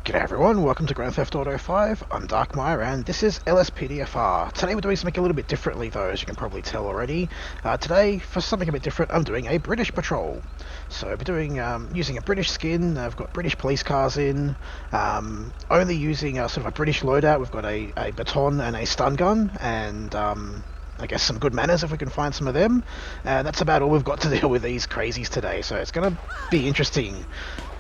G'day everyone, welcome to Grand Theft Auto 5. I'm Darkmyre and this is LSPDFR. Today we're doing something a little bit differently though, as you can probably tell already. Today, for something a bit different, I'm doing a British patrol. So we're doing, using a British skin. I've got British police cars in, only using sort of a British loadout. We've got a baton and a stun gun, and I guess some good manners if we can find some of them. And that's about all we've got to deal with these crazies today, so it's going to be interesting.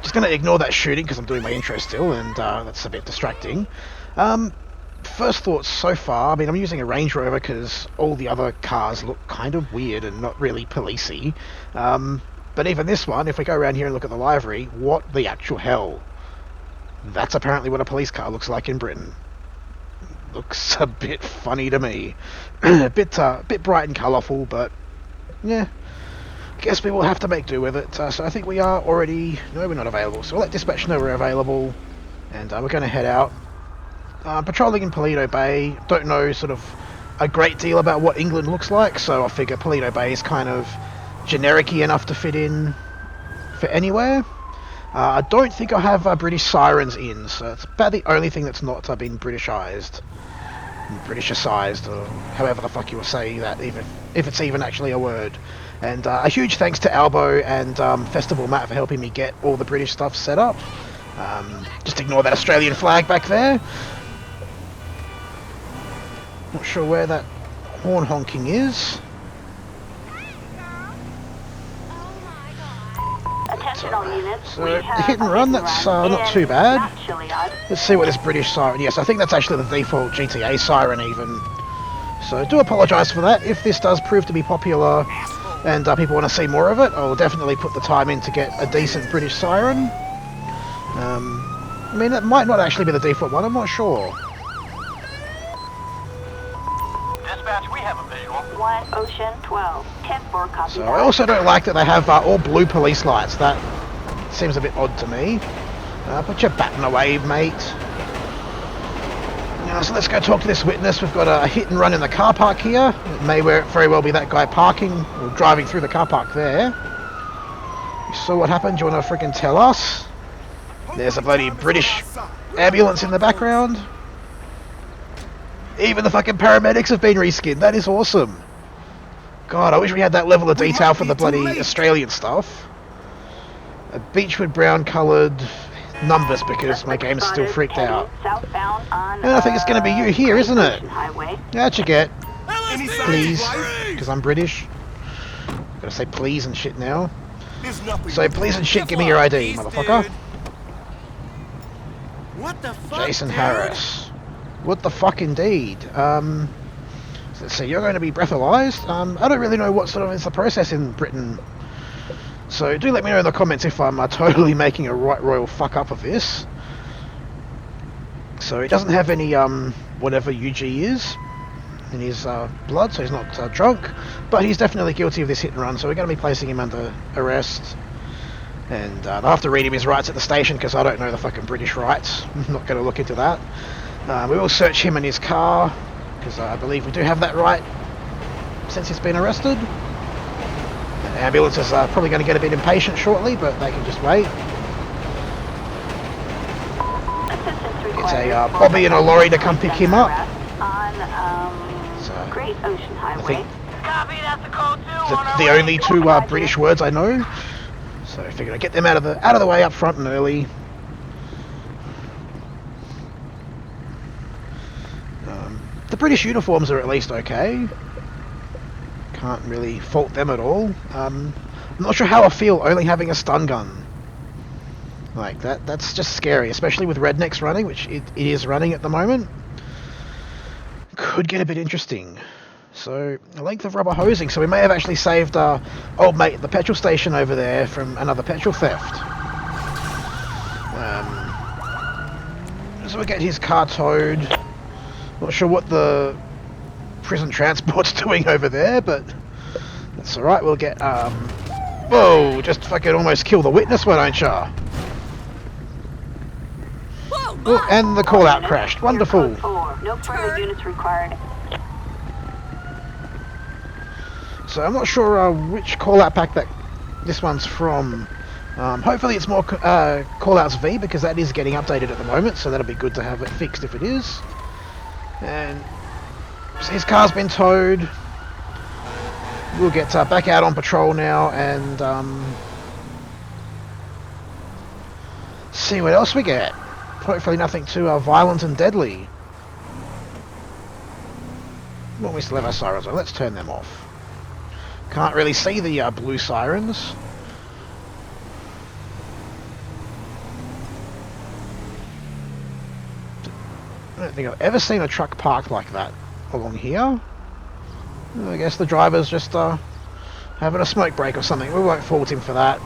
Just going to ignore that shooting because I'm doing my intro still, and that's a bit distracting. First thoughts so far, I mean, I'm using a Range Rover because all the other cars look kind of weird and not really policey. But even this one, if we go around here and look at the livery, what the actual hell? That's apparently what a police car looks like in Britain. Looks a bit funny to me. a bit bright and colourful, but yeah. Guess we will have to make do with it. So I think we are already... No, we're not available. So we'll let dispatch know we're available. And we're going to head out. Patrolling in Paleto Bay. Don't know sort of a great deal about what England looks like. So I figure Paleto Bay is kind of generic-y enough to fit in for anywhere. I don't think I have British sirens in. So it's about the only thing that's not been Britishized. Britishized, or however the fuck you will say that, even if it's even actually a word. And a huge thanks to Albo and Festival Matt for helping me get all the British stuff set up. Just ignore that Australian flag back there. Not sure where that horn honking is. So the hit and run, that's not too bad. Let's see what this British siren... Yes, I think that's actually the default GTA siren even. So do apologise for that. If this does prove to be popular and people want to see more of it, I'll definitely put the time in to get a decent British siren. I mean, that might not actually be the default one, I'm not sure. Dispatch, we have a visual. 1 Ocean 12. 10-4, copy. So I also don't like that they have all blue police lights. That seems a bit odd to me. Put your baton away, mate. So let's go talk to this witness. We've got a hit and run in the car park here. It may very well be that guy parking or driving through the car park there. You saw what happened? Do you want to freaking tell us? There's a bloody British ambulance in the background. Even the fucking paramedics have been reskinned. That is awesome. God, I wish we had that level of detail for the bloody Australian stuff. A beechwood brown coloured numbers because my game's still freaked out. And I think it's going to be you here, isn't it? That's you get. Please, because I'm British. Gotta say please and shit now. So please and shit, give me your ID, motherfucker. What the fuck, Jason Harris. What the fuck indeed. So let's see, you're going to be breathalyzed. I don't really know what sort of is the process in Britain. So do let me know in the comments if I'm totally making a right royal fuck up of this. So he doesn't have any whatever UG is in his blood, so he's not drunk, but he's definitely guilty of this hit and run, so we're going to be placing him under arrest. And I'll have to read him his rights at the station because I don't know the fucking British rights. I'm not going to look into that. We will search him and his car because I believe we do have that right since he's been arrested. The ambulance is probably going to get a bit impatient shortly, but they can just wait. It's a Bobby and a lorry to come pick him up. So, Great Ocean I Highway. think the only two British words I know. So I figured I'd get them out of the way up front and early. The British uniforms are at least okay. Can't really fault them at all. I'm not sure how I feel only having a stun gun. Like that's just scary, especially with Rednecks running, which it is running at the moment. Could get a bit interesting. So, a length of rubber hosing, so we may have actually saved old mate at the petrol station over there from another petrol theft. So we'll get his car towed. Not sure what the prison transport's doing over there, but that's alright, we'll get, whoa, just fucking almost kill the witness, why don't ya? Oh, and the call-out crashed, wonderful. No further units required. So I'm not sure which call-out pack that this one's from. Hopefully it's more callouts V, because that is getting updated at the moment, so that'll be good to have it fixed if it is. And so his car's been towed. We'll get back out on patrol now and see what else we get. Hopefully nothing too violent and deadly. Well, we still have our sirens on. Let's turn them off. Can't really see the blue sirens. I don't think I've ever seen a truck parked like that along here. I guess the driver's just having a smoke break or something. We won't fault him for that.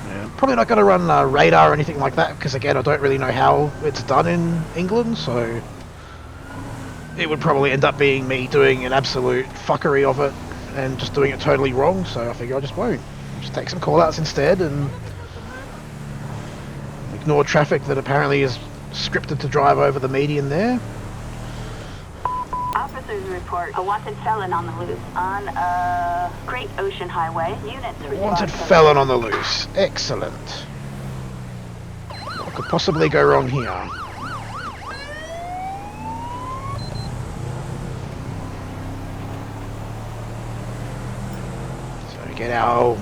Yeah, probably not going to run radar or anything like that, because again I don't really know how it's done in England, so it would probably end up being me doing an absolute fuckery of it and just doing it totally wrong, so I figure I just won't. Just take some call-outs instead and ignore traffic that apparently is scripted to drive over the median there. Officers report a wanted felon on the loose on Great Ocean Highway. Units Wanted felon on the loose. Excellent. What could possibly go wrong here? So get our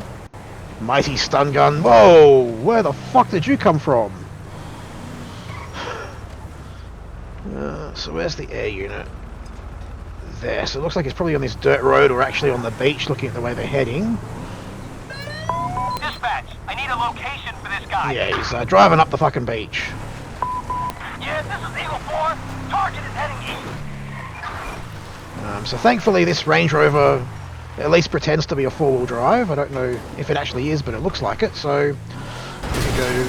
mighty stun gun. Whoa! Where the fuck did you come from? So where's the air unit? There. So it looks like it's probably on this dirt road or actually on the beach, looking at the way they're heading. Dispatch, I need a location for this guy. Yeah, he's driving up the fucking beach. Yes, this is Eagle 4. Target is heading east. So thankfully this Range Rover at least pretends to be a four-wheel drive. I don't know if it actually is, but it looks like it. So we can go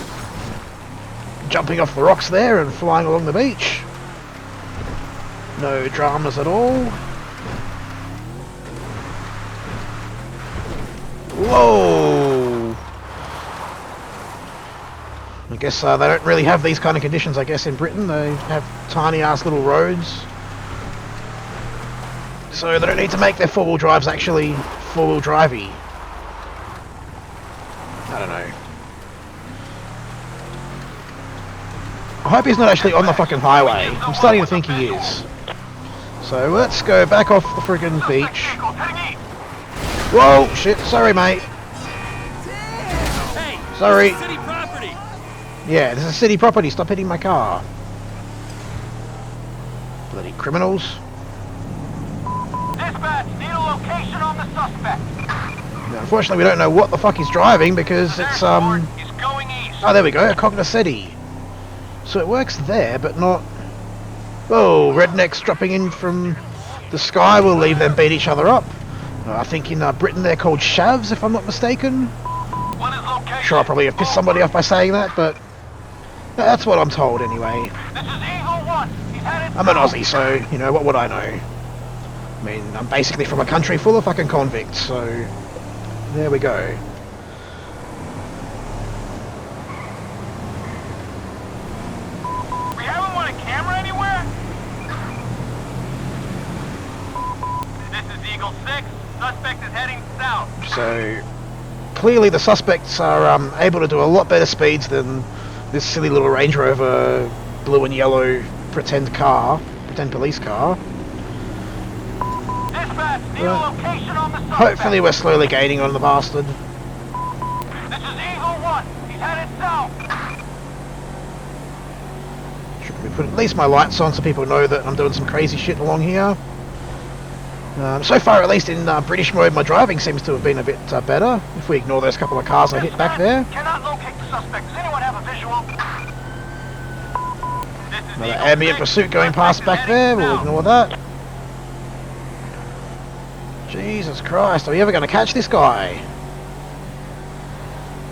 jumping off the rocks there and flying along the beach. No dramas at all. Whoa! I guess they don't really have these kind of conditions, I guess, in Britain. They have tiny-ass little roads. So they don't need to make their four-wheel drives actually four-wheel drivey. I don't know. I hope he's not actually on the fucking highway. I'm starting to think he is. So let's go back off the friggin' beach. Whoa, shit, sorry mate. Sorry. Yeah, this is city property, stop hitting my car. Bloody criminals. Dispatch, need a location on the suspect. Now, unfortunately we don't know what the fuck he's driving because it's He's going east. Oh, there we go, a Cognoscenti. So it works there, but not... Oh, Rednecks dropping in from the sky will leave them beat each other up. I think in Britain they're called shavs, if I'm not mistaken. What is location? Sure, I probably have pissed somebody off by saying that, but that's what I'm told anyway. This is Eagle 1. He's headed I'm an Aussie, so, you know, what would I know? I mean, I'm basically from a country full of fucking convicts, so there we go. We haven't won a camera anywhere? This is Eagle 6. Suspect is heading south. So clearly the suspects are able to do a lot better speeds than this silly little Range Rover blue and yellow pretend police car. Dispatch, need a location on the suspect. Hopefully we're slowly gaining on the bastard. This is Eagle 1. He's headed south. Should probably put at least my lights on so people know that I'm doing some crazy shit along here. So far, at least in British mode, my driving seems to have been a bit better. If we ignore those couple of cars I hit back there. Cannot locate the suspect. Does anyone have a visual? This is Another Eagle ambient 6. pursuit going past back there. We'll ignore that. Jesus Christ, are we ever going to catch this guy?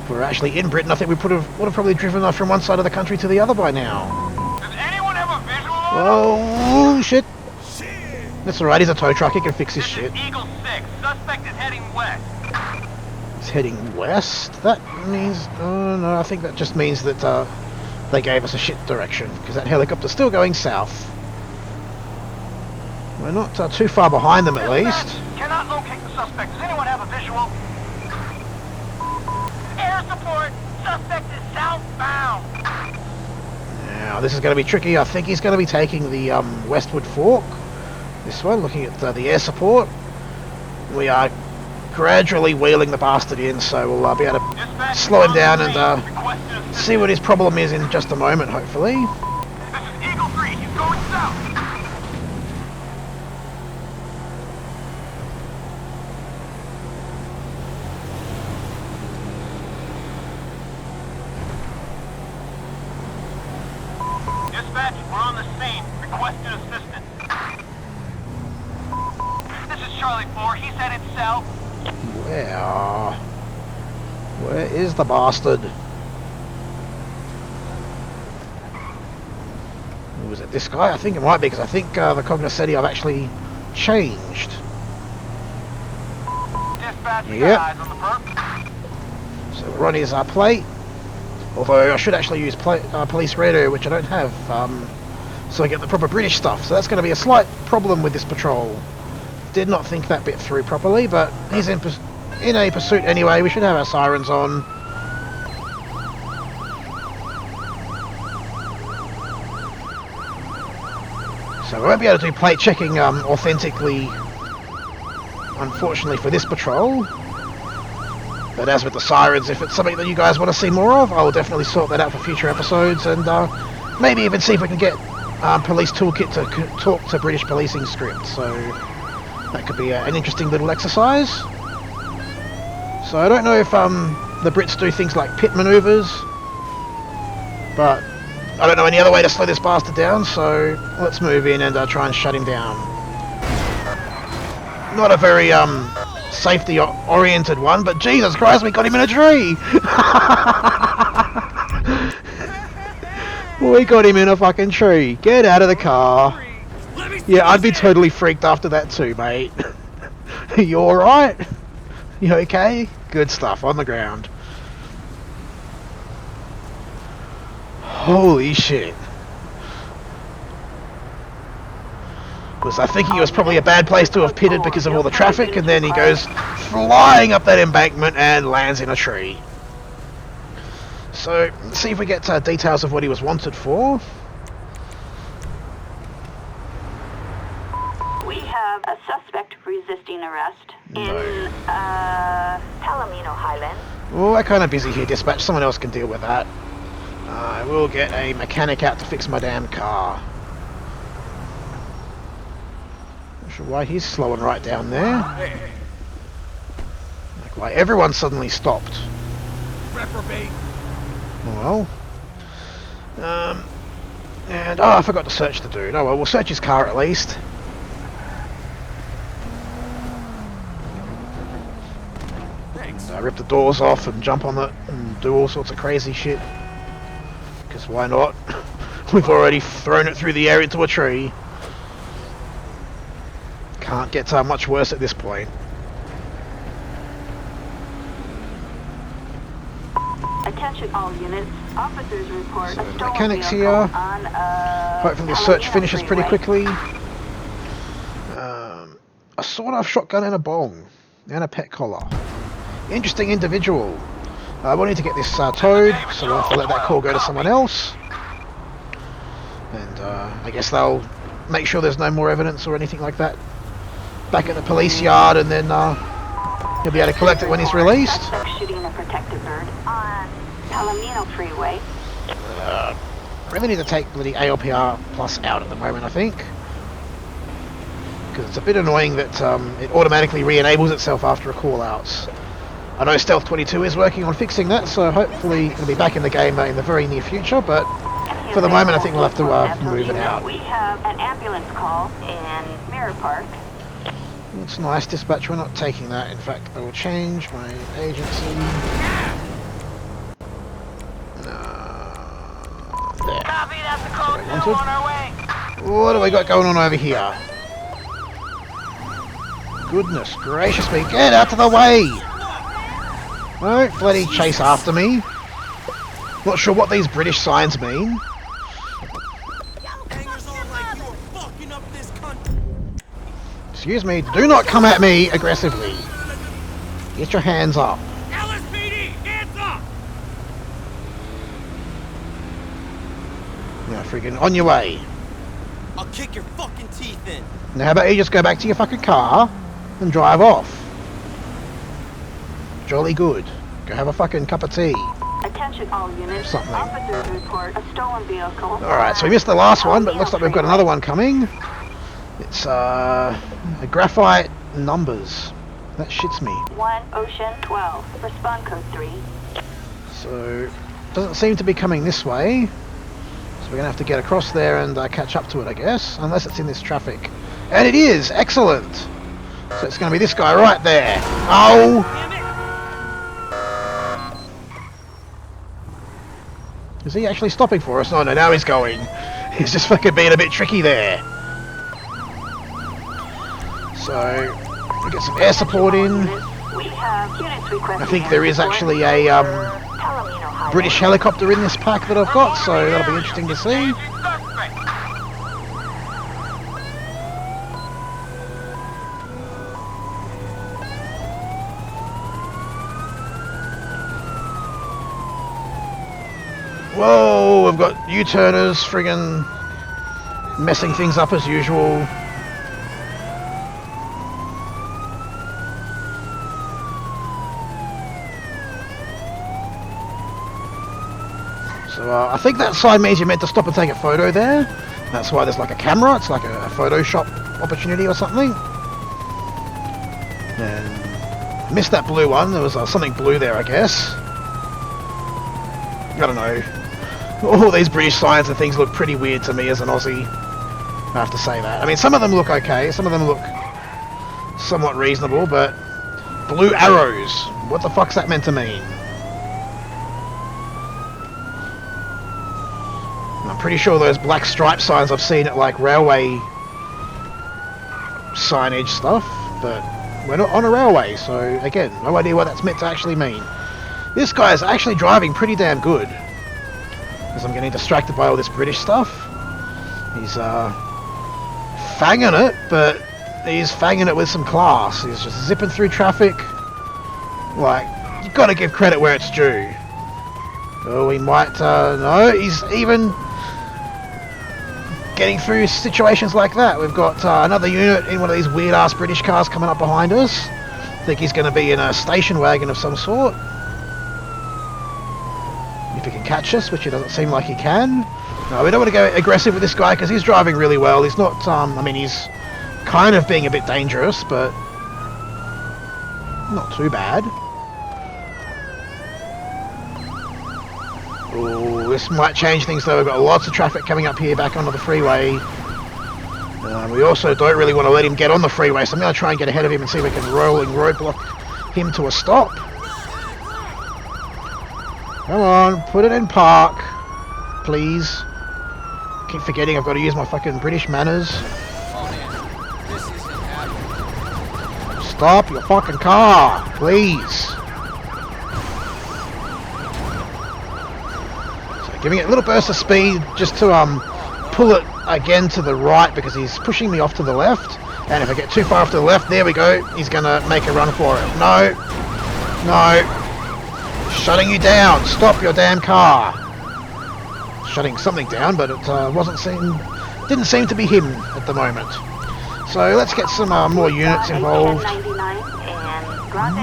If we're actually in Britain, I think we would have probably driven from one side of the country to the other by now. Does anyone have a visual on Oh, shit. That's alright, he's a tow truck, he can fix his This shit. is Eagle 6. Suspect is heading west. He's heading west? That means... Oh, no, I think that just means that they gave us a shit direction, because that helicopter's still going south. We're not too far behind them at least. Cannot locate the suspect. Does anyone have a visual? Air support. Suspect is southbound. Now this is going to be tricky. I think he's going to be taking the Westwood Fork. This one, looking at the air support. We are gradually wheeling the bastard in, so we'll be able to slow him down and see what his problem is in just a moment, hopefully. This is Eagle 3. He's going south. Dispatch, we're on the scene. Requested assistance. This is Charlie 4. He's headed south. Where is the bastard? Was it this guy? I think it might be, because I think the cognoscenti I've actually changed. Dispatch, we Yep. got eyes on the perp. So we're on his plate. Although I should actually use police radio, which I don't have, so I get the proper British stuff. So that's going to be a slight problem with this patrol. Did not think that bit through properly, but he's in a pursuit anyway. We should have our sirens on. So we won't be able to do plate checking authentically, unfortunately, for this patrol. But as with the sirens, if it's something that you guys want to see more of, I will definitely sort that out for future episodes, and maybe even see if we can get Police Toolkit to talk to British policing scripts. So that could be an interesting little exercise. So I don't know if the Brits do things like pit manoeuvres, but I don't know any other way to slow this bastard down, so let's move in and try and shut him down. Not a very safety-oriented one, but Jesus Christ, we got him in a tree! We got him in a fucking tree. Get out of the car. Yeah, I'd be totally freaked after that too, mate. You alright? You okay? Good stuff, on the ground. Holy shit. Was I thinking it was probably a bad place to have pitted because of all the traffic, and then he goes flying up that embankment and lands in a tree. So, let's see if we get details of what he was wanted for. We have a suspect resisting arrest in Palomino Highlands. Oh, we're kind of busy here, dispatch. Someone else can deal with that. I will get a mechanic out to fix my damn car. Not sure why he's slowing right down there. Like why everyone suddenly stopped. Reprobate. Well. And I forgot to search the dude. Oh well, we'll search his car at least. Thanks. Rip the doors off and jump on it and do all sorts of crazy shit. Because why not? We've already thrown it through the air into a tree. Can't get much worse at this point. Attention all units. Officers report So a the stolen mechanics vehicle here. on Hopefully the search Palomino finishes pretty Freeway. quickly. A sawed-off shotgun and a bong. And a pet collar. Interesting individual. We'll need to get this towed, so we'll have to let that call go to someone else. And I guess they'll make sure there's no more evidence or anything like that back at the police yard, and then he'll be able to collect it when he's released. Suspect shooting a protective bird on Palomino Freeway. Really need to take the ALPR Plus out at the moment, I think. Because it's a bit annoying that it automatically re-enables itself after a call-out. I know Stealth 22 is working on fixing that, so hopefully it'll be back in the game in the very near future, but for the moment I think we'll have to move it out. We have an ambulance call in Mirror Park. That's nice, dispatch, we're not taking that. In fact, I will change my agency. There. Copy, that's the code. That's Two what on I our way. What do we got going on over here? Goodness gracious me, get out of the way! Don't bloody chase after me. Not sure what these British signs mean. Excuse me, do not come at me aggressively. Get your hands up. LSPD, hands up! Now, friggin' on your way. I'll kick your fucking teeth in. Now, how about you just go back to your fucking car and drive off? Jolly good. Go have a fucking cup of tea. Attention all units. Something. Officers report a stolen vehicle. Alright, so we missed the last one, but it looks like we've got another one coming. It's, a graphite numbers. That shits me. 1 Ocean 12. Respond code 3. So, doesn't seem to be coming this way. So we're gonna have to get across there and catch up to it, I guess. Unless it's in this traffic. And it is! Excellent! So it's gonna be this guy right there. Oh! Is he actually stopping for us? No, no, now he's going. He's just fucking being a bit tricky there. So, we get some air support in. We have units requesting. I think there is actually a British helicopter in this pack that I've got, so that'll be interesting to see. Whoa, we've got U-turners friggin' messing things up as usual. So I think that sign means you're meant to stop and take a photo there. That's why there's like a camera. It's like a Photoshop opportunity or something. And I missed that blue one. There was something blue there, I guess. I don't know. All these British signs and things look pretty weird to me as an Aussie. I have to say that. I mean, some of them look okay. Some of them look somewhat reasonable, but blue arrows. What the fuck's that meant to mean? I'm pretty sure those black stripe signs I've seen at like railway signage stuff, but we're not on a railway, so again, no idea what that's meant to actually mean. This guy is actually driving pretty damn good, because I'm getting distracted by all this British stuff. He's fanging it, but he's fanging it with some class. He's just zipping through traffic. Like, you've got to give credit where it's due. Oh, he might, no, he's even getting through situations like that. We've got another unit in one of these weird ass British cars coming up behind us. I think he's going to be in a station wagon of some sort. If he can catch us, which it doesn't seem like he can. No, we don't want to go aggressive with this guy because he's driving really well. He's not, I mean, he's kind of being a bit dangerous, but not too bad. Oh, this might change things though. We've got lots of traffic coming up here back onto the freeway. We also don't really want to let him get on the freeway, so I'm going to try and get ahead of him and see if we can rolling roadblock him to a stop. Come on, put it in park, please. Keep forgetting I've got to use my fucking British manners. Stop your fucking car, please. Giving it a little burst of speed just to pull it again to the right because he's pushing me off to the left. And if I get too far off to the left, there we go. He's going to make a run for it. No. No. Shutting you down. Stop your damn car. Shutting something down, but it didn't seem to be him at the moment. So let's get some more units involved.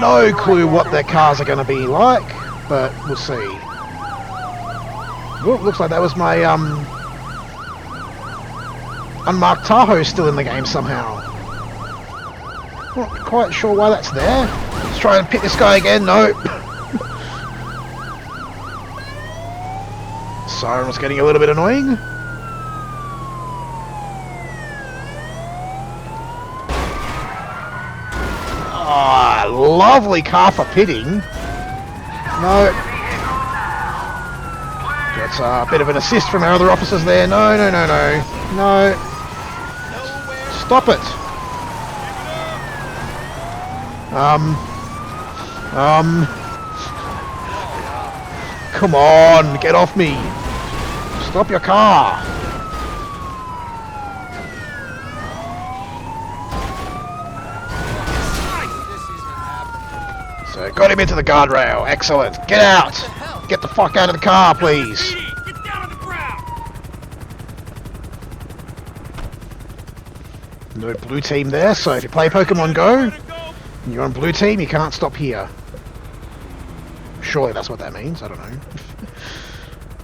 No clue what their cars are going to be like, but we'll see. Oh, looks like that was my unmarked Tahoe still in the game somehow. Not quite sure why that's there. Let's try and pick this guy again. Nope. Siren was getting a little bit annoying. Ah, lovely car for pitting. No. That's a bit of an assist from our other officers there. No. No. Stop it. Come on, get off me. Stop your car. So, got him into the guardrail. Excellent. Get out! Get the fuck out of the car, please. Get down on the ground! No blue team there, so if you play Pokemon Go, and you're on blue team, you can't stop here. Surely that's what that means, I don't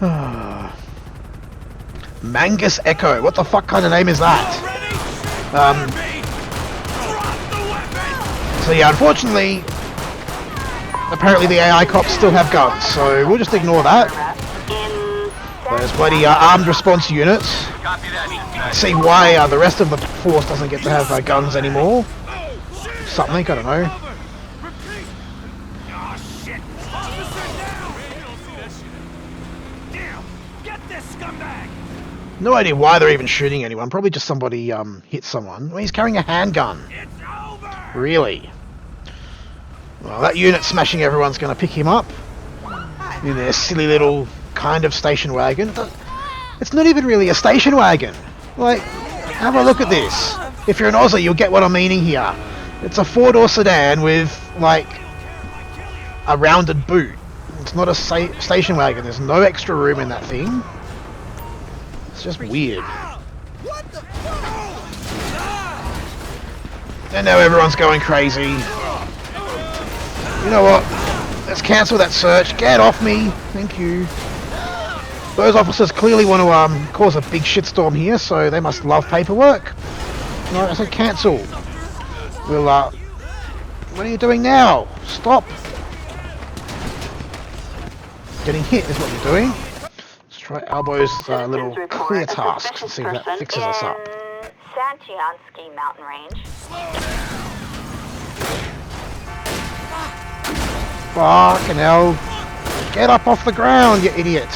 know. Mangus Echo, what the fuck kind of name is that? So yeah, unfortunately, apparently the AI cops still have guns, so we'll just ignore that. Those bloody armed response units. See why the rest of the force doesn't get to have guns anymore. Something, I don't know. No idea why they're even shooting anyone. Probably just somebody hit someone. Well, he's carrying a handgun. Really? Well, that unit smashing everyone's going to pick him up in their silly little kind of station wagon. It's not even really a station wagon. Like, have a look at this. If you're an Aussie, you'll get what I'm meaning here. It's a four-door sedan with, like, a rounded boot. It's not a station wagon. There's no extra room in that thing. It's just weird. And now everyone's going crazy. You know what? Let's cancel that search. Get off me. Thank you. Those officers clearly want to cause a big shitstorm here, so they must love paperwork. No, I said cancel. We'll, what are you doing now? Stop. Getting hit is what you're doing. Let's try Albo's little clear task and see if that fixes us up. Santiansky mountain range. Fucking hell. Get up off the ground, you idiot.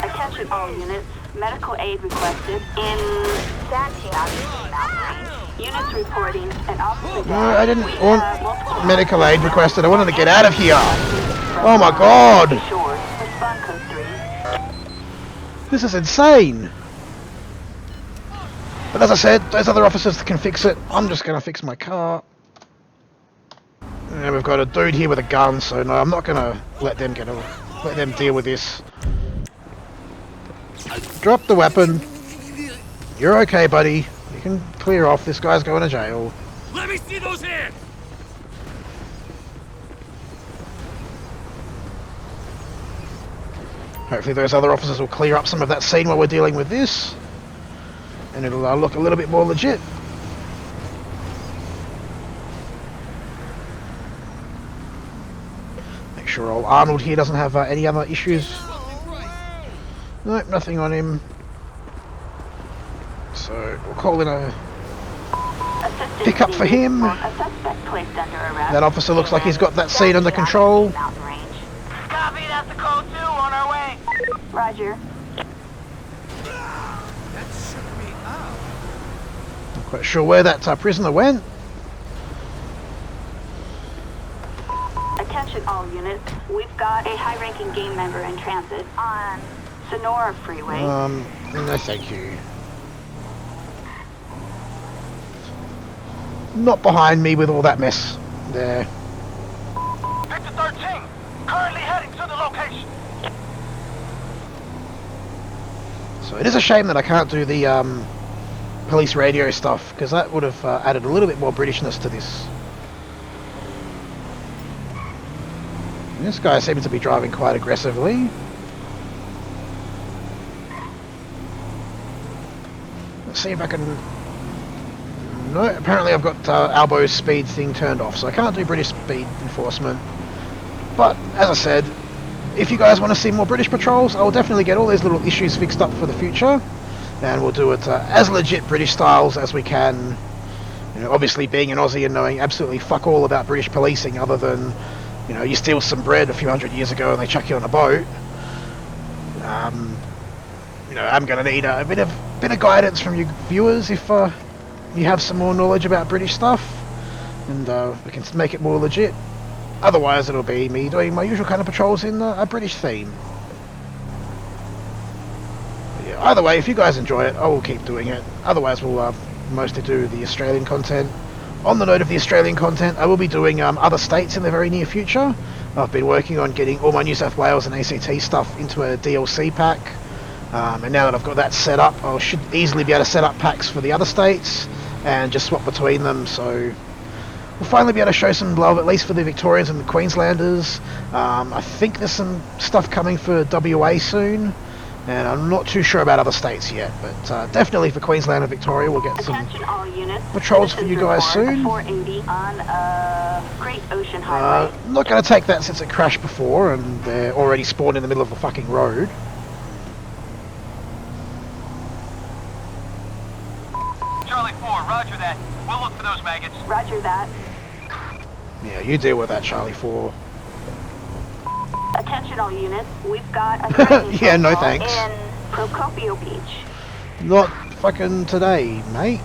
Attention all units. Medical aid requested in Santiansky mountain range. Units reporting an officer. No, I didn't want medical aid requested. I wanted to get out of here. Oh my god. This is insane. But as I said, those other officers can fix it. I'm just going to fix my car. And we've got a dude here with a gun, so no, I'm not going to let them deal with this. Drop the weapon. You're okay, buddy. You can clear off. This guy's going to jail. Let me see those hands! Hopefully those other officers will clear up some of that scene while we're dealing with this. And it'll look a little bit more legit. Make sure old Arnold here doesn't have any other issues. Nope, nothing on him. So we'll call in a pickup for him. That officer looks like he's got that scene under control. Copy, that's the code 2, on our way. Roger. That shook me up. Not quite sure where that prisoner went. Attention all units. We've got a high-ranking game member in transit on Sonora Freeway. No thank you. Not behind me with all that mess there. Victor 13, currently heading to the location. So it is a shame that I can't do the police radio stuff, because that would have added a little bit more Britishness to this. And this guy seems to be driving quite aggressively. Let's see if I can... No, apparently I've got Albo's speed thing turned off, so I can't do British speed enforcement. But, as I said, if you guys want to see more British patrols, I'll definitely get all these little issues fixed up for the future. And we'll do it as legit British styles as we can. You know, obviously being an Aussie and knowing absolutely fuck all about British policing other than, you know, you steal some bread a few hundred years ago and they chuck you on a boat. You know, I'm going to need a bit of guidance from you viewers if you have some more knowledge about British stuff, and we can make it more legit. Otherwise it'll be me doing my usual kind of patrols in a British theme. But yeah, either way, if you guys enjoy it, I will keep doing it. Otherwise we'll mostly do the Australian content, on the note of the Australian content, I will be doing other states in the very near future. I've been working on getting all my New South Wales and ACT stuff into a DLC pack. And now that I've got that set up, I should easily be able to set up packs for the other states and just swap between them. So we'll finally be able to show some love, at least for the Victorians and the Queenslanders. I think there's some stuff coming for WA soon, and I'm not too sure about other states yet, but definitely for Queensland and Victoria we'll get some patrols for you guys soon. 480 on Great Ocean Highway. I'm not going to take that since it crashed before and they're already spawned in the middle of the fucking road. Charlie 4, roger that. We'll look for those maggots. Roger that. Yeah, you deal with that, Charlie 4. Attention all units, we've got a training Yeah, no protocol thanks. in Procopio Beach. Not fucking today, mate.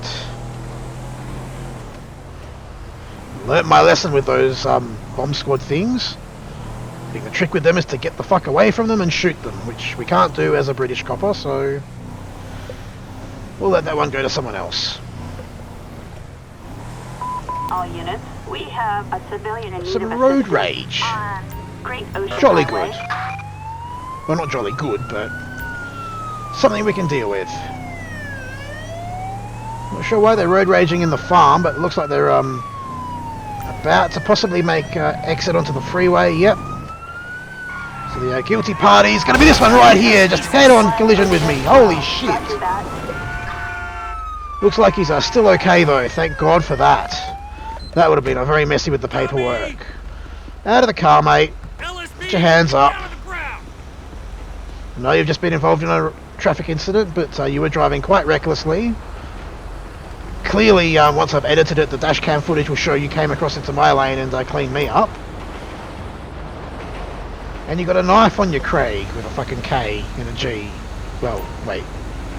Learnt my lesson with those bomb squad things. I think the trick with them is to get the fuck away from them and shoot them, which we can't do as a British copper, so we'll let that one go to someone else. All units, we have a civilian in need Some of road assistance rage. on Great Ocean Jolly Highway. good. Well, not jolly good, but something we can deal with. Not sure why they're road raging in the farm, but it looks like they're about to possibly make exit onto the freeway. Yep. So the guilty party is going to be this one right here. Just head-on collision with me. Holy shit. Roger that. Looks like he's still okay though. Thank God for that. That would have been very messy with the paperwork. Out of the car, mate. LSPDFR, your hands up. down on the ground. I know you've just been involved in a traffic incident, but you were driving quite recklessly. Clearly, once I've edited it, the dash cam footage will show you came across into my lane and cleaned me up. And you got a knife on you, Craig, with a fucking K and a G. Well, wait.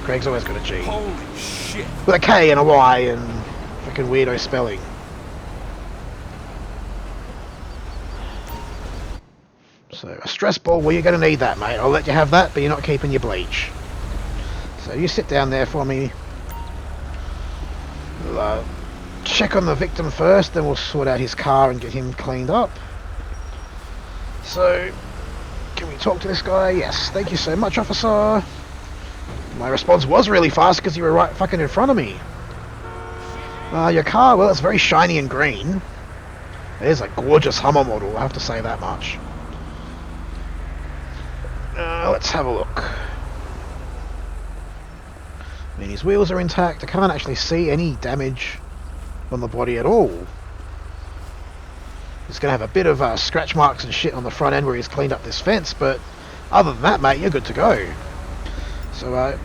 Craig's always got a G. Holy shit. With a K and a Y and fucking weirdo spelling. So, a stress ball, well, you're going to need that, mate. I'll let you have that, but you're not keeping your bleach. So, you sit down there for me. We'll check on the victim first, then we'll sort out his car and get him cleaned up. So, can we talk to this guy? Yes, thank you so much, officer. My response was really fast because you were right fucking in front of me. Your car, well, it's very shiny and green. It is a gorgeous Hummer model, I have to say that much. Let's have a look. I mean, his wheels are intact. I can't actually see any damage on the body at all. He's going to have a bit of scratch marks and shit on the front end where he's cleaned up this fence, but other than that, mate, you're good to go. So,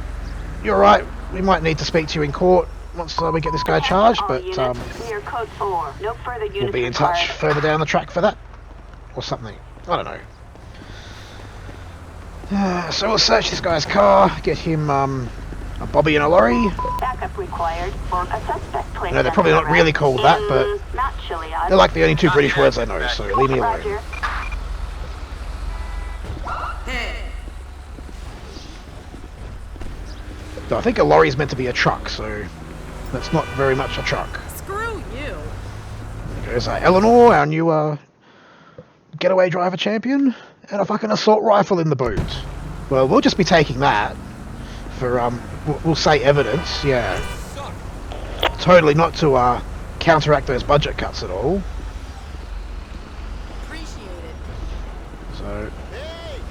you're right. We might need to speak to you in court once we get this guy charged, but we are code 4. No further units we'll be in touch further down the track for that. Or something. I don't know. So we'll search this guy's car, get him a bobby in a lorry. Backup required for a suspect I know they're probably not really called that, but they're like the only two British words I know, so leave me alone. Roger. So I think a lorry's meant to be a truck, so that's not very much a truck. Screw you. There's Eleanor, our new getaway driver champion, and a fucking assault rifle in the boot. Well, we'll just be taking that for, we'll say evidence, yeah. Totally not to counteract those budget cuts at all. Appreciate it. So,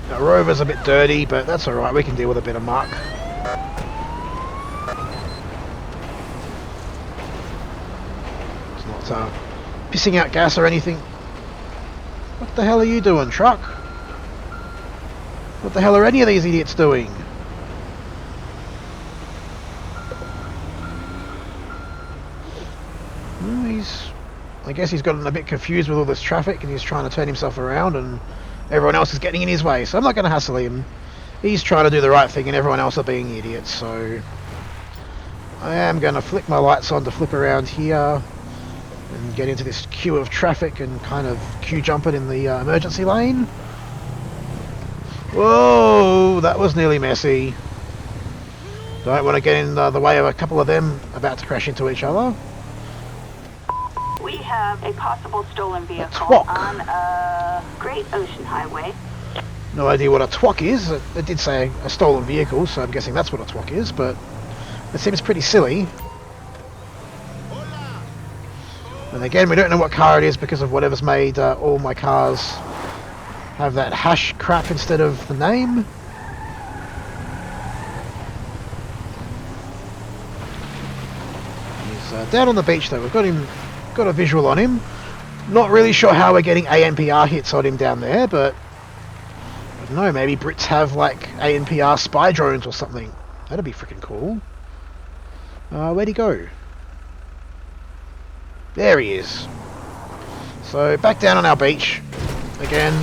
the Rover's a bit dirty, but that's alright, we can deal with a bit of muck. It's not pissing out gas or anything. What the hell are you doing, truck? What the hell are any of these idiots doing? I guess he's gotten a bit confused with all this traffic and he's trying to turn himself around and everyone else is getting in his way, so I'm not going to hassle him. He's trying to do the right thing and everyone else are being idiots, so I am going to flick my lights on to flip around here and get into this queue of traffic and kind of queue jump it in the emergency lane. Whoa, that was nearly messy. Don't want to get in the way of a couple of them about to crash into each other. We have a possible stolen vehicle twok. on a Great Ocean Highway. No idea what a twok is. It did say a stolen vehicle, so I'm guessing that's what a twok is, but it seems pretty silly. And again, we don't know what car it is because of whatever's made all my cars have that hash crap instead of the name. He's down on the beach though. We've got a visual on him. Not really sure how we're getting ANPR hits on him down there, but I don't know, maybe Brits have like ANPR spy drones or something. That'd be freaking cool. Where'd he go? There he is. So back down on our beach again.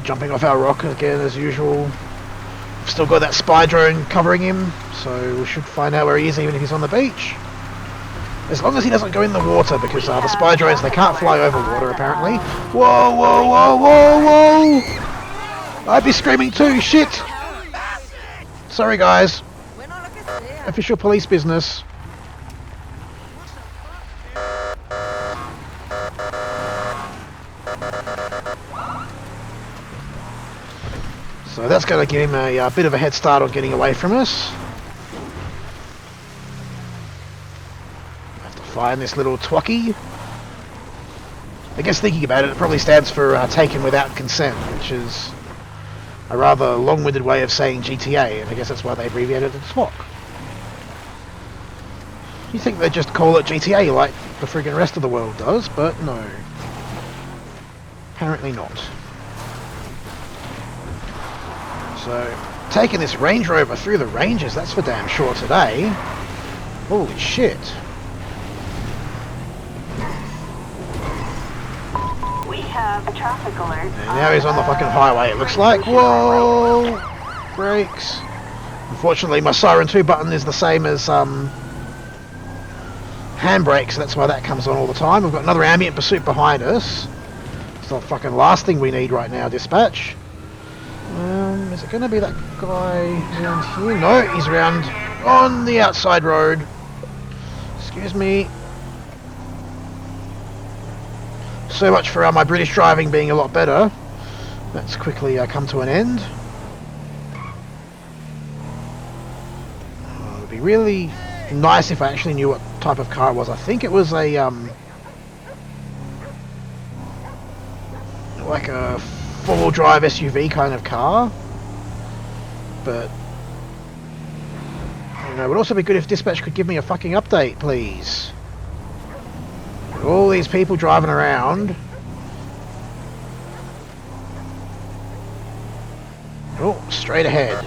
Jumping off our rock again as usual. We've still got that spy drone covering him, so we should find out where he is even if he's on the beach. As long as he doesn't go in the water, because the spy drones, they can't fly over water apparently. Whoa, whoa, whoa, whoa, whoa! I'd be screaming too, shit! Sorry guys. Official police business. So that's going to give him a bit of a head start on getting away from us. Have to find this little twucky. I guess thinking about it, it probably stands for taken without consent, which is a rather long-winded way of saying GTA, and I guess that's why they abbreviated it to twok. You think they just call it GTA like the friggin' rest of the world does, but no. Apparently not. So, taking this Range Rover through the ranges, that's for damn sure today. Holy shit. We have a traffic alert. And now he's on the fucking highway, it looks like. Whoa! Brakes. Unfortunately, my Siren 2 button is the same as handbrake, so that's why that comes on all the time. We've got another ambient pursuit behind us. It's the fucking last thing we need right now, dispatch. Is it going to be that guy around here? No, he's around on the outside road. Excuse me. So much for my British driving being a lot better. That's quickly come to an end. It would be really nice if I actually knew what type of car it was. I think it was a like a four-wheel drive SUV kind of car, but I don't know. It would also be good if dispatch could give me a fucking update, please. All these people driving around. Oh, straight ahead.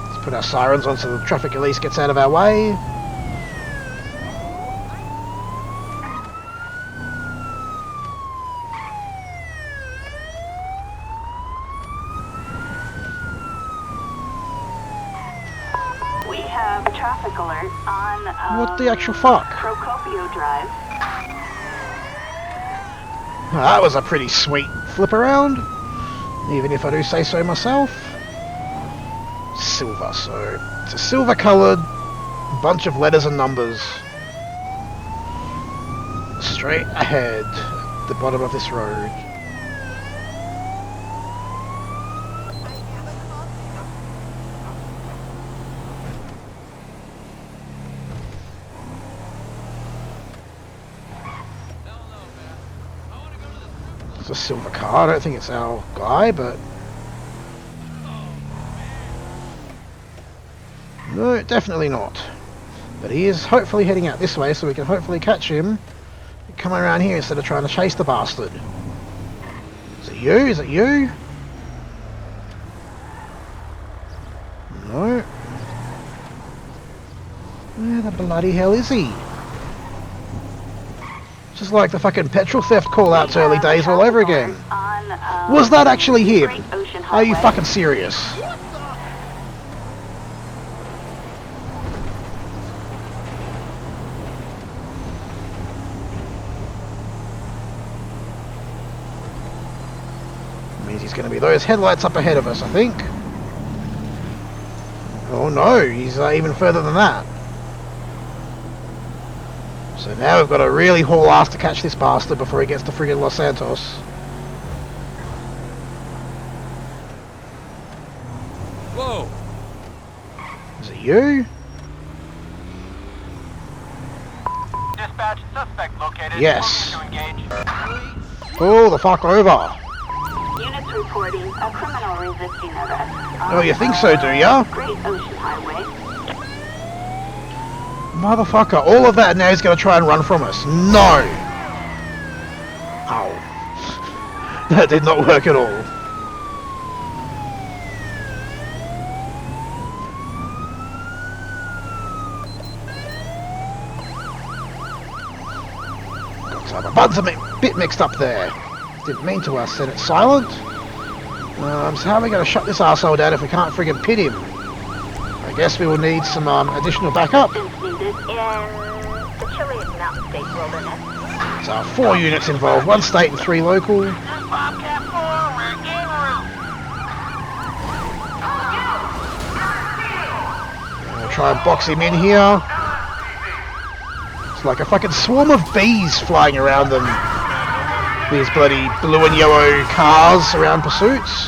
Let's put our sirens on so the traffic at least gets out of our way. Traffic alert on what the actual fuck? Procopio Drive. That was a pretty sweet flip around, even if I do say so myself. Silver, so it's a silver coloured bunch of letters and numbers. Straight ahead at the bottom of this road. A silver car. I don't think it's our guy, but no, definitely not. But he is hopefully heading out this way, so we can hopefully catch him coming around here instead of trying to chase the bastard. Is it you? Is it you? No. Where the bloody hell is he? Just like the fucking petrol theft call-outs early days all over again. Was that actually him? Are you fucking serious? Means he's going to be those headlights up ahead of us, I think. Oh no, he's even further than that. So now we've got to really haul ass to catch this bastard before he gets to friggin' Los Santos. Whoa! Is it you? Dispatch, suspect located. Yes. Looking to engage. Pull the fuck over. Units reporting a criminal resisting arrest. Oh, you think so, do ya? Great Ocean Highway. Motherfucker, all of that and now he's going to try and run from us. No! Ow. That did not work at all. Got my buttons a bit mixed up there. Didn't mean to set it silent. So how are we going to shut this arsehole down if we can't friggin' pit him? I guess we will need some additional backup. Assistance needed in the Chilean Mountain State Wilderness. So 4 units involved, 1 state and 3 local. This is Bobcat 4, we're en route. I'll try and box him in here. It's like a fucking swarm of bees flying around them. These bloody blue and yellow cars around pursuits.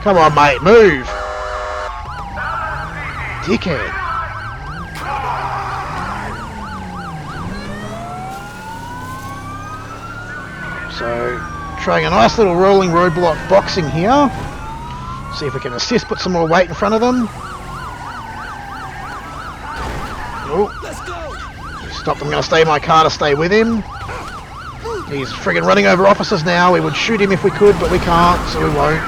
Come on, mate, move. Dickhead. So, trying a nice little rolling roadblock boxing here. See if we can assist, put some more weight in front of them. Oh. Stop, I'm going to stay in my car to stay with him. He's friggin' running over officers now. We would shoot him if we could, but we can't, so we won't.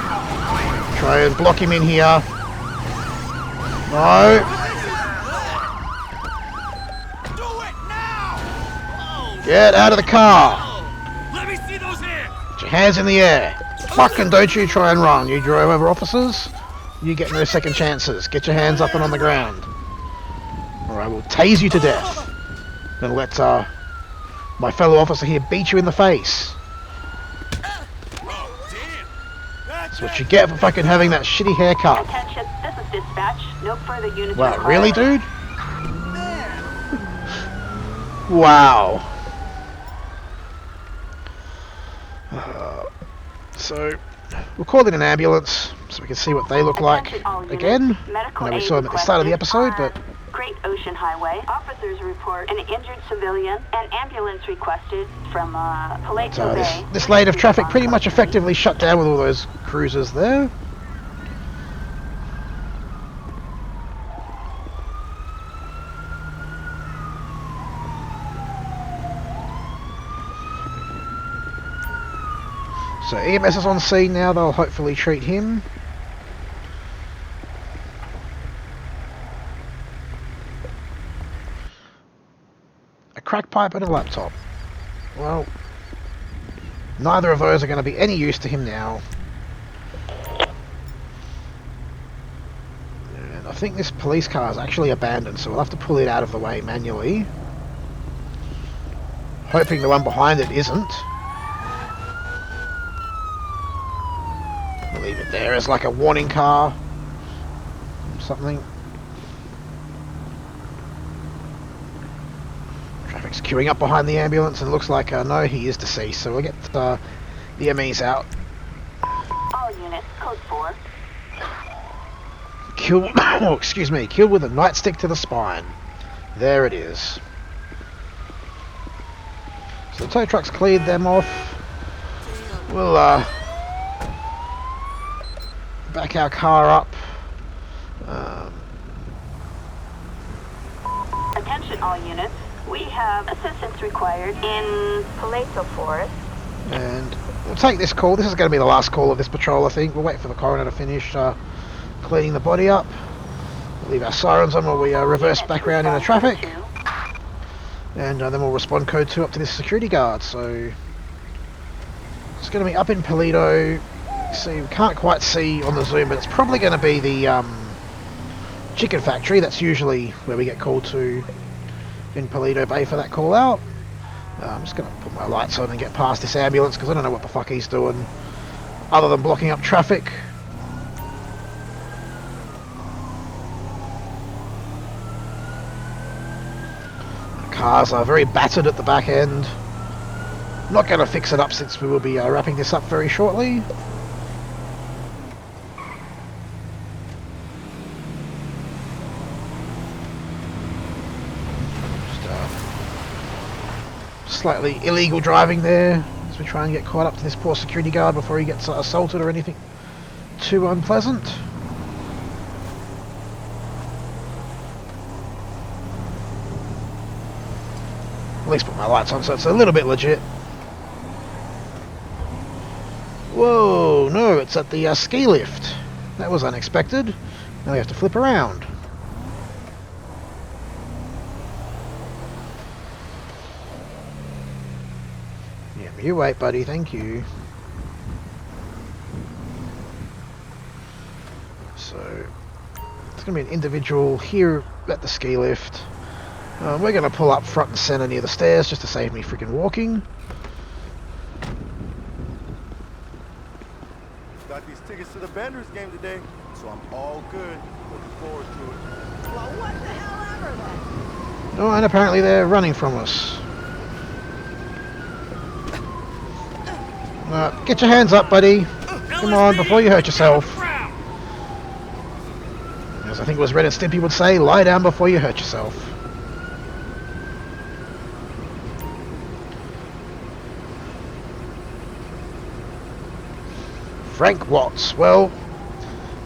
Try and block him in here. No. Get out of the car. Let me see those hands. Put your hands in the air. Fucking don't you try and run. You drove over officers. You get no second chances. Get your hands up and on the ground. Or I will tase you to death. Then let my fellow officer here beat you in the face. That's what you get for fucking having that shitty haircut. Attention, this is dispatch. No further units Wow, required. really, dude? Wow. So, we'll call in an ambulance so we can see what they look like Attention all units. again. Medical I know we aid saw them at the start of the episode, requested but on Great Ocean Highway. Officers report an injured civilian. An ambulance requested from Paleto Bay. this lane of traffic pretty much effectively shut down with all those cruisers there. So EMS is on scene now, they'll hopefully treat him. A crack pipe and a laptop. Well, neither of those are going to be any use to him now. And I think this police car is actually abandoned, so we'll have to pull it out of the way manually. Hoping the one behind it isn't. We'll leave it there as like a warning car. Something. Traffic's queuing up behind the ambulance and it looks like, no, he is deceased. So we'll get the MEs out. All units, code 4. Kill, oh, excuse me, killed with a nightstick to the spine. There it is. So the tow truck's cleared them off. We'll back our car up. Attention all units. We have assistance required in Paleto Forest. And we'll take this call. This is going to be the last call of this patrol, I think. We'll wait for the coroner to finish cleaning the body up. We'll leave our sirens on while we reverse back around into traffic. And then we'll respond code 2 up to this security guard. So it's going to be up in Paleto. See, we can't quite see on the zoom, but it's probably going to be the chicken factory. That's usually where we get called to in Paleto Bay for that call out. I'm just going to put my lights on and get past this ambulance because I don't know what the fuck he's doing other than blocking up traffic. Cars are very battered at the back end. Not going to fix it up since we will be wrapping this up very shortly. Slightly illegal driving there as we try and get caught up to this poor security guard before he gets assaulted or anything too unpleasant. At least put my lights on so it's a little bit legit. Whoa, no, it's at the ski lift. That was unexpected. Now we have to flip around. You wait, buddy, thank you. So, it's going to be an individual here at the ski lift. We're going to pull up front and center near the stairs just to save me freaking walking. Got these tickets to the Benders game today, so I'm all good. Looking forward to it. Well, what the hell ever then? Oh, and apparently they're running from us. Get your hands up, buddy. Come on, before you hurt yourself. As I think it was Red and Stimpy would say, lie down before you hurt yourself. Frank Watts. Well,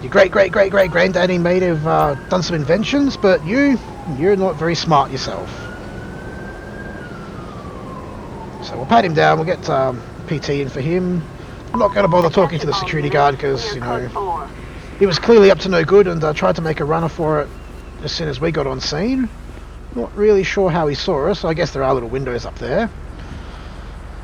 your great-great-great-great-granddaddy may have done some inventions, but you're not very smart yourself. So we'll pat him down, we'll get PT in for him. I'm not going to bother talking to the security guard because, you know, he was clearly up to no good and tried to make a runner for it as soon as we got on scene. Not really sure how he saw us. I guess there are little windows up there.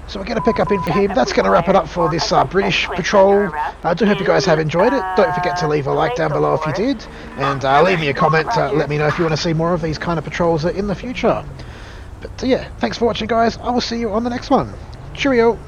So we're going to pick up in for him. That's going to wrap it up for this British patrol. I do hope you guys have enjoyed it. Don't forget to leave a like down below if you did. And leave me a comment. Let me know if you want to see more of these kind of patrols in the future. But yeah, thanks for watching, guys. I will see you on the next one. Cheerio.